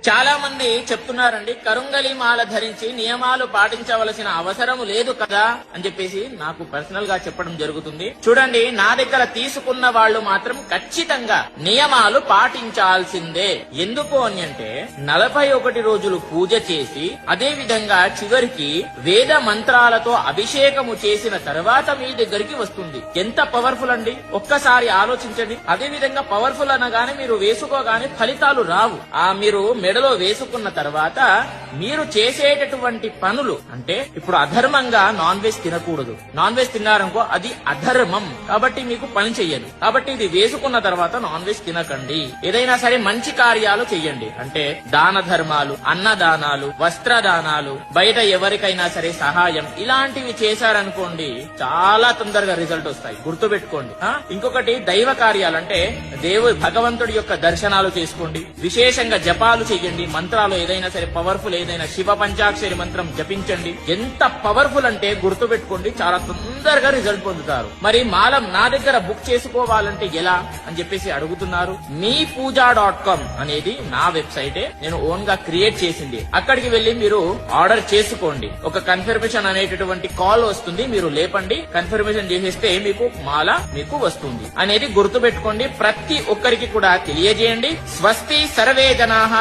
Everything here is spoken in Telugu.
చాలా మంది చెప్తున్నారండి, కరుంగలి మాల ధరించి నియమాలు పాటించవలసిన అవసరం లేదు కదా అని చెప్పేసి నాకు పర్సనల్ గా చెప్పడం జరుగుతుంది. చూడండి, నా దగ్గర తీసుకున్న వాళ్ళు మాత్రం ఖచ్చితంగా నియమాలు పాటించాల్సిందే. ఎందుకు అని అంటే 41 రోజులు పూజ చేసి అదే విధంగా చివరికి వేద మంత్రాలతో అభిషేకము చేసిన తర్వాత మీ దగ్గరికి వస్తుంది. ఎంత పవర్ఫుల్ అండి, ఒక్కసారి ఆలోచించండి. అదే విధంగా పవర్ఫుల్ అనగానే మీరు వేసుకోగానే ఫలితాలు రావు. మీరు మెడలో వేసుకున్న తర్వాత మీరు చేసేటటువంటి పనులు అంటే ఇప్పుడు అధర్మంగా నాన్ వెజ్ తినకూడదు. నాన్ వెజ్ తిన్నారనుకో అది అధర్మం, కాబట్టి మీకు పని చెయ్యదు. కాబట్టి ఇది వేసుకున్న తర్వాత నాన్ వెజ్ తినకండి. ఏదైనా సరే మంచి కార్యాలు చెయ్యండి, అంటే దాన ధర్మాలు, అన్నదానాలు, వస్త్రదానాలు, బయట ఎవరికైనా సరే సహాయం, ఇలాంటివి చేశారనుకోండి చాలా తొందరగా రిజల్ట్ వస్తాయి. గుర్తుపెట్టుకోండి. ఇంకొకటి దైవ కార్యాలు, అంటే భగవంతుడి యొక్క దర్శనాలు చేసుకోండి, విశేషంగా జపాలు చెయ్యండి, మంత్రాలు ఏదైనా సరే పవర్ఫుల్, ఏదైనా శివ పంచాక్షరి మంత్రం జపించండి. ఎంత పవర్ఫుల్ అంటే గుర్తుపెట్టుకోండి, చాలా తొందరగా రిజల్ట్ పొందుతారు. మరి మాలం నా దగ్గర బుక్ చేసుకోవాలంటే ఎలా అని చెప్పేసి అడుగుతున్నారు. meepuja.com అనేది నా వెబ్సైటే, నేను ఓన్ గా క్రియేట్ చేసింది. అక్కడికి వెళ్లి మీరు ఆర్డర్ చేసుకోండి. ఒక కన్ఫర్మేషన్ అనేటటువంటి కాల్ వస్తుంది, మీరు లేపండి, కన్ఫర్మేషన్ చేసేస్తే మీకు మాల మీకు వస్తుంది అనేది గుర్తుపెట్టుకోండి. ప్రతి ఒక్కరికి కూడా తెలియజేయండి. స్వస్తి సర్వే జనాః